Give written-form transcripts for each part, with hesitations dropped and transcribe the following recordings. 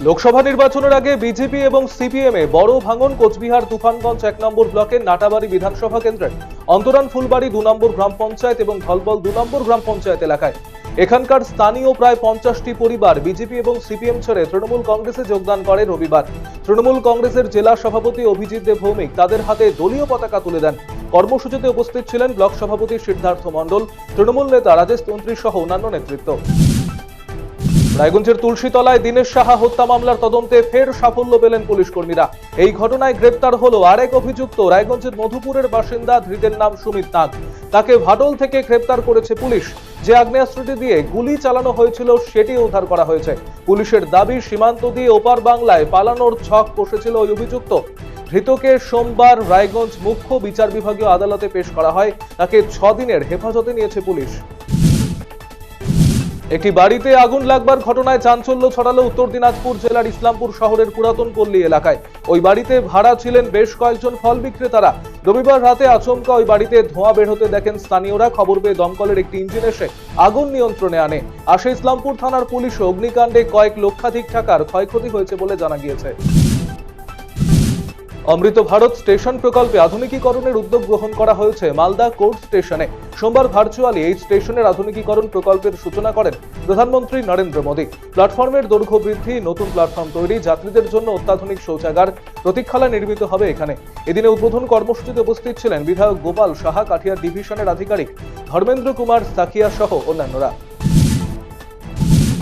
লোকসভা নির্বাচনের আগে বিজেপি এবং সিপিএম এ বড় ভাঙন কোচবিহার তুফানগঞ্জ 1 নম্বর ব্লকের নাটাবাড়ি বিধানসভা কেন্দ্রের অন্তরান ফুলবাড়ি 2 নম্বর গ্রাম পঞ্চায়েত এবং ধলবল 2 নম্বর গ্রাম পঞ্চায়েত এলাকায় এখানকার স্থানীয় প্রায় 50টি পরিবার বিজেপি এবং সিপিএম ছেড়ে তৃণমূল কংগ্রেসে যোগদান করে রবিবার। তৃণমূল কংগ্রেসের জেলা সভাপতি অভিজিৎ দেব ভৌমিক তাদের হাতে দলীয় পতাকা তুলে দেন। কর্মসূচিতে উপস্থিত ছিলেন ব্লক সভাপতি সিদ্ধার্থ মণ্ডল, তৃণমূল নেতা রাজেশ তন্ত্রী সহ অন্যান্য নেতৃত্ব। রায়গঞ্জের তুলসীতলায় দীনেশ সাহা হত্যা মামলার তদন্তে ফের সাফল্য পেলেন পুলিশ কর্মীরা। এই ঘটনায় গ্রেপ্তার হলো আরেক অভিযুক্ত রায়গঞ্জের মধুপুরের বাসিন্দা, ধৃতের নাম সুমিত নাগ। তাকে ভাটল থেকে গ্রেপ্তার করেছে পুলিশ। যে আগ্নেয়াস্ত্রটি দিয়ে গুলি চালানো হয়েছিল সেটি উদ্ধার করা হয়েছে। পুলিশের দাবি, সীমান্ত দিয়ে ওপার বাংলায় পালানোর ছক কষেছিল ওই অভিযুক্ত। ধৃতকে সোমবার রায়গঞ্জ মুখ্য বিচার বিভাগীয় আদালতে পেশ করা হয়। তাকে 6 দিনের হেফাজতে নিয়েছে পুলিশ। একটি বাড়িতে আগুন লাগবার ঘটনায় চাঞ্চল্য ছড়ালো উত্তর দিনাজপুর জেলার ইসলামপুর শহরের পুরাতন পল্লী এলাকায়। ওই বাড়িতে ভাড়া ছিলেন বেশ কয়েকজন ফল বিক্রেতারা। রবিবার রাতে আচমকা ওই বাড়িতে ধোঁয়া বের হতে দেখেন স্থানীয়রা। খবর পেয়ে দমকলের একটি ইঞ্জিন এসে আগুন নিয়ন্ত্রণে আনে। আসে ইসলামপুর থানার পুলিশ। অগ্নিকাণ্ডে কয়েক লক্ষাধিক টাকার ক্ষয়ক্ষতি হয়েছে বলে জানা গিয়েছে। অমৃত ভারত স্টেশন প্রকল্পে আধুনিকীকরণের উদ্যোগ গ্রহণ করা হয়েছে মালদা কোর্ট স্টেশনে। সোমবার ভার্চুয়ালি এই স্টেশনের আধুনিকীকরণ প্রকল্পের সূচনা করেন প্রধানমন্ত্রী নরেন্দ্র মোদী। প্ল্যাটফর্মের দৈর্ঘ্য বৃদ্ধি, নতুন প্ল্যাটফর্ম তৈরি, যাত্রীদের জন্য অত্যাধুনিক শৌচাগার, প্রতীক্ষালয় নির্মিত হবে এখানে। এদিনে উদ্বোধন কর্মসূচিতে উপস্থিত ছিলেন বিধায়ক গোপাল সাহা, কাঠিয়ার ডিভিশনের আধিকারিক ধর্মেন্দ্র কুমার সাকিয়া সহ অন্যান্যরা।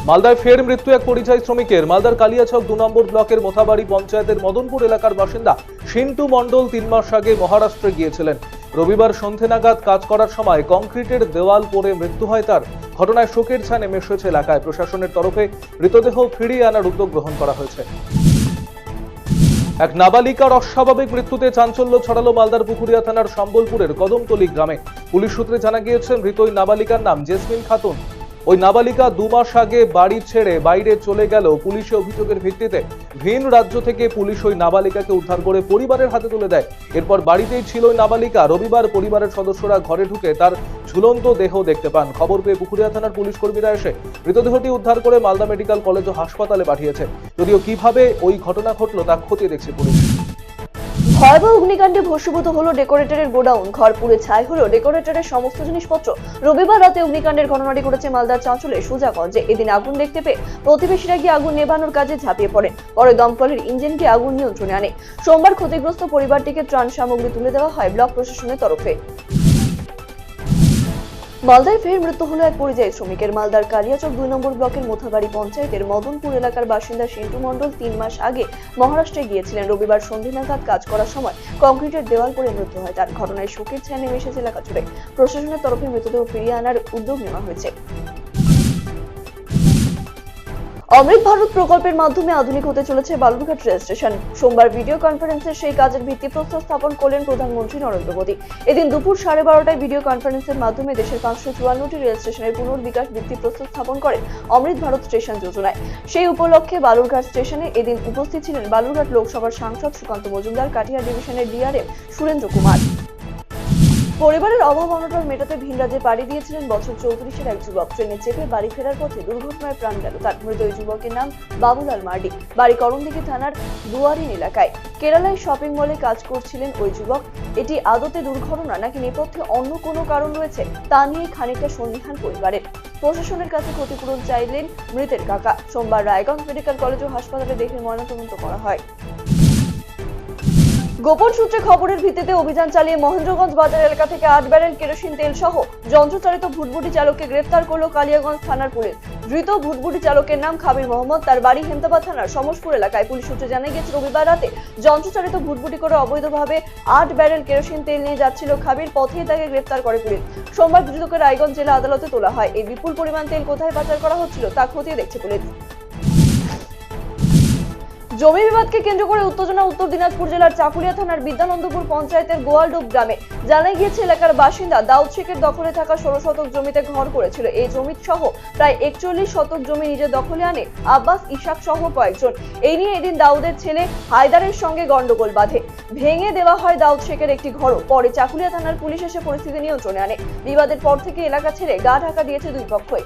মালদায় ফের মৃত্যু এক পরিযায়ী শ্রমিকের। মালদার কালিয়াচক 2 নম্বর ব্লকের মোথাবাড়ি পঞ্চায়েতের মদনপুর এলাকার বাসিন্দা সিন্টু মণ্ডল 3 মাস আগে মহারাষ্ট্রে গিয়েছিলেন। রবিবার সন্ধে নাগাদ কাজ করার সময় কংক্রিটের দেওয়াল পড়ে মৃত্যু হয় তার। ঘটনায় শোকের ছায়া নেমে এসেছে এলাকায়। প্রশাসনের তরফে মৃতদেহ ফিরিয়ে আনার উদ্যোগ গ্রহণ করা হয়েছে। এক নাবালিকার অস্বাভাবিক মৃত্যুতে চাঞ্চল্য ছড়ালো মালদার পুকুরিয়া থানার সম্বলপুরের কদমতলী গ্রামে। পুলিশ সূত্রে জানা গিয়েছে, মৃত ওই নাবালিকার নাম জেসমিন খাতুন। ওই নাবালিকা 2 মাস আগে বাড়ি ছেড়ে বাইরে চলে গেল। পুলিশে অভিযোগের ভিত্তিতে ভিন রাজ্য থেকে পুলিশ ওই নাবালিকাকে উদ্ধার করে পরিবারের হাতে তুলে দেয়। এরপর বাড়িতেই ছিল ওই নাবালিকা। রবিবার পরিবারের সদস্যরা ঘরে ঢুকে তার ঝুলন্ত দেহ দেখতে পান। খবর পেয়ে পুকুরিয়া থানার পুলিশ কর্মীরা এসে মৃতদেহটি উদ্ধার করে মালদা মেডিকেল কলেজ ও হাসপাতালে পাঠিয়েছে। যদিও কিভাবে ওই ঘটনা ঘটলো তা খতিয়ে দেখছে পুলিশ। ভয়াবহ অগ্নিকাণ্ডে ভস্মীভূত হলো ডেকোরেটরের গোডাউন। ঘর পুড়ে ছাই হলো ডেকোরেটরের সমস্ত জিনিসপত্র। রবিবার রাতে অগ্নিকাণ্ডের ঘটনাটি ঘটেছে মালদার চাঁচলের সুজাগঞ্জে। এদিন আগুন দেখতে পেয়ে প্রতিবেশীরা গিয়ে আগুন নেভানোর কাজে ঝাঁপিয়ে পড়েন। পরে দমকলের ইঞ্জিনকে আগুন নিয়ন্ত্রণে আনে। সোমবার ক্ষতিগ্রস্ত পরিবারটিকে ত্রাণ সামগ্রী তুলে দেওয়া হয় ব্লক প্রশাসনের তরফে। মালদায় ফের মৃত্যু হলো এক পরিযায়ী শ্রমিকের। মালদার কালিয়াচক 2 নম্বর ব্লকের মোথাবাড়ি পঞ্চায়েতের মদনপুর এলাকার বাসিন্দা সিন্টু মণ্ডল 3 মাস আগে মহারাষ্ট্রে গিয়েছিলেন। রবিবার সন্ধ্যে নাগাদ কাজ করার সময় কংক্রিটের দেওয়াল পড়ে মৃত্যু হয় তার। ঘটনায় শোকের ছায়া নেমে এসেছে এলাকা জুড়ে। প্রশাসনের তরফে মৃতদেহ ফিরিয়ে আনার উদ্যোগ নেওয়া হয়েছে। অমৃত ভারত প্রকল্পের মাধ্যমে আধুনিক হতে চলেছে বালুরঘাট রেল স্টেশন। সোমবার ভিডিও কনফারেন্সে সেই কাজের ভিত্তিপ্রস্তর স্থাপন করলেন প্রধানমন্ত্রী নরেন্দ্র মোদী। এদিন দুপুর 12:30টায় ভিডিও কনফারেন্সের মাধ্যমে দেশের 554টি রেল স্টেশনের পুনর্বিকাশ ভিত্তিপ্রস্তর স্থাপন করেন অমৃত ভারত স্টেশন যোজনায়। সেই উপলক্ষে বালুরঘাট স্টেশনে এদিন উপস্থিত ছিলেন বালুরঘাট লোকসভার সাংসদ সুকান্ত মজুমদার, কাঠিয়ার ডিভিশনের ডিআরএম সুরেন্দ্র কুমার। পরিবারের অভাব অনটন মেটাতে ভিন রাজ্যে পাড়ি দিয়েছিলেন বছর 34-এর এক যুবক। ট্রেনে চেপে বাড়ি ফেরার পথে দুর্ঘটনায় প্রাণ গেল তার। মৃত ওই যুবকের নাম বাবুলাল মার্ডি, বাড়ি করণদিঘি থানার দুয়ারিন এলাকায়। কেরালায় শপিং মলে কাজ করছিলেন ওই যুবক। এটি আদতে দুর্ঘটনা নাকি নেপথ্যে অন্য কোনো কারণ রয়েছে তা নিয়ে খানিকটা সন্দিহান পরিবারের। প্রশাসনের কাছে ক্ষতিপূরণ চাইলেন মৃতের কাকা। সোমবার রায়গঞ্জ মেডিকেল কলেজ ও হাসপাতালে দেহে ময়নাতদন্ত করা হয়। গোপন সূত্রে খবরের ভিত্তিতে অভিযান চালিয়ে মহেন্দ্রগঞ্জ বাজার এলাকা থেকে 8 ব্যারেল কেরোসিন তেল সহ যন্ত্রচালিত ভুটভুটি চালককে গ্রেফতার করল কালিয়াগঞ্জ থানার পুলিশ। ধৃত ভুটভুটি চালকের নাম খাবির মোহাম্মদ। তার বাড়ি হেমতাবাদ থানার সমসপুর এলাকায়। পুলিশ সূত্রে জানা গিয়েছে, রবিবার রাতে যন্ত্রচালিত ভুটভুটি করে অবৈধভাবে 8 ব্যারেল কেরোসিন তেল নিয়ে যাচ্ছিল খাবির। পথেই তাকে গ্রেফতার করে পুলিশ। সোমবার ধৃতকে রায়গঞ্জ জেলা আদালতে তোলা হয়। এই বিপুল পরিমাণ তেল কোথায় পাচার করা হচ্ছিল তা খতিয়ে দেখছে পুলিশ। জমি বিবাদকে কেন্দ্র করে উত্তেজনা উত্তর দিনাজপুর জেলার চাকুলিয়া থানার বিদ্যানন্দপুর পঞ্চায়েতের গোয়ালডোব গ্রামে। জানা গিয়েছে, এলাকার বাসিন্দা দাউদ শেখের দখলে থাকা 16 শতক জমিতে ঘর করেছিল। এই জমি সহ প্রায় 41 শতক জমি নিজের দখলে আনে আব্বাস ইশাক সহ কয়েকজন। এই নিয়ে এদিন দাউদের ছেলে হায়দারের সঙ্গে গন্ডগোল বাধে। ভেঙে দেওয়া হয় দাউদ শেখের একটি ঘরও। পরে চাকুলিয়া থানার পুলিশ এসে পরিস্থিতি নিয়ন্ত্রণে আনে। বিবাদের পর থেকে এলাকা ছেড়ে গা ঢাকা দিয়েছে দুই পক্ষই।